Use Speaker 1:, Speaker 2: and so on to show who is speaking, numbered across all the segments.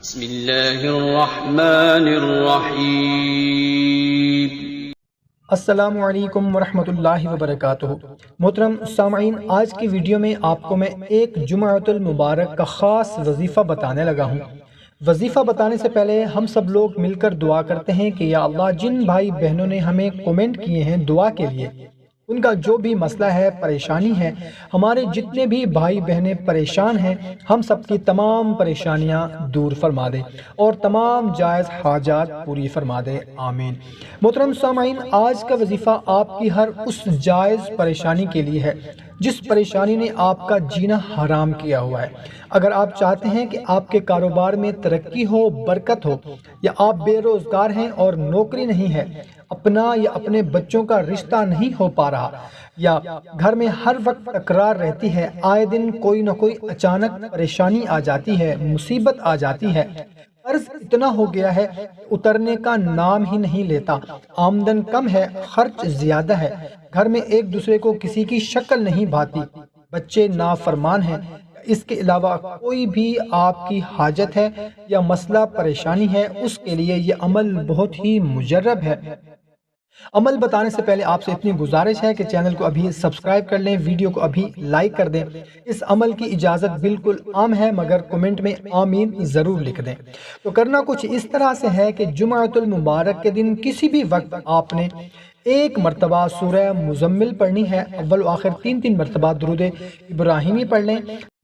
Speaker 1: بسم اللہ الرحمن الرحیم۔
Speaker 2: السلام علیکم ورحمۃ اللہ وبرکاتہ۔ محترم سامعین، آج کی ویڈیو میں آپ کو میں ایک جمعۃ المبارک کا خاص وظیفہ بتانے لگا ہوں۔ وظیفہ بتانے سے پہلے ہم سب لوگ مل کر دعا کرتے ہیں کہ یا اللہ، جن بھائی بہنوں نے ہمیں کومنٹ کیے ہیں دعا کے لیے، ان کا جو بھی مسئلہ ہے، پریشانی ہے، ہمارے جتنے بھی بھائی بہنیں پریشان ہیں، ہم سب کی تمام پریشانیاں دور فرما دے اور تمام جائز حاجات پوری فرما دے، آمین۔ محترم سامعین، آج کا وظیفہ آپ کی ہر اس جائز پریشانی کے لیے ہے جس پریشانی نے آپ کا جینا حرام کیا ہوا ہے۔ اگر آپ چاہتے ہیں کہ آپ کے کاروبار میں ترقی ہو، برکت ہو، یا آپ بے روزگار ہیں اور نوکری نہیں ہے، اپنا یا اپنے بچوں کا رشتہ نہیں ہو پا رہا، یا گھر میں ہر وقت تکرار رہتی ہے، آئے دن کوئی نہ کوئی اچانک پریشانی آ جاتی ہے، مصیبت آ جاتی ہے، قرض اتنا ہو گیا ہے اترنے کا نام ہی نہیں لیتا، آمدن کم ہے، خرچ زیادہ ہے، گھر میں ایک دوسرے کو کسی کی شکل نہیں بھاتی، بچے نافرمان ہیں، اس کے علاوہ کوئی بھی آپ کی حاجت ہے یا مسئلہ پریشانی ہے، اس کے لیے یہ عمل بہت ہی مجرب ہے۔ عمل بتانے سے پہلے آپ سے اتنی گزارش ہے کہ چینل کو ابھی سبسکرائب کر لیں، ویڈیو کو ابھی لائک کر دیں۔ اس عمل کی اجازت بالکل عام ہے، مگر کمنٹ میں آمین ضرور لکھ دیں۔ تو کرنا کچھ اس طرح سے ہے کہ جمعۃ المبارک کے دن کسی بھی وقت آپ نے ایک مرتبہ سورہ مزمل پڑھنی ہے، اول و آخر 3 مرتبہ درود ابراہیمی پڑھ لیں۔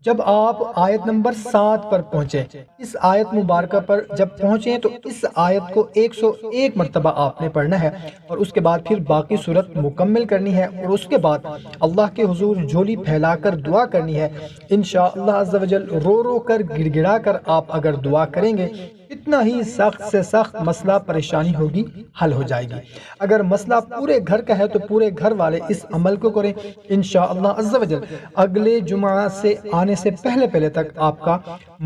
Speaker 2: جب آپ آیت نمبر 7 پر پہنچے، اس آیت مبارکہ پر جب پہنچیں تو اس آیت کو 101 مرتبہ آپ نے پڑھنا ہے، اور اس کے بعد پھر باقی صورت مکمل کرنی ہے، اور اس کے بعد اللہ کے حضور جھولی پھیلا کر دعا کرنی ہے۔ انشاءاللہ عز و جل رو رو کر گڑ گڑا کر آپ اگر دعا کریں گے، اتنا ہی سخت سے سخت مسئلہ پریشانی ہوگی حل ہو جائے گی۔ اگر مسئلہ پورے گھر کا ہے تو پورے گھر والے اس عمل کو کریں، انشاءاللہ عز و جل اگلے جمعہ سے آنے سے پہلے تک آپ کا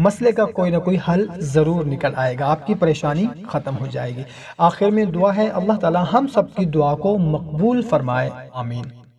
Speaker 2: مسئلے کا کوئی نہ کوئی حل ضرور نکل آئے گا، آپ کی پریشانی ختم ہو جائے گی۔ آخر میں دعا ہے، اللہ تعالی ہم سب کی دعا کو مقبول فرمائے، آمین۔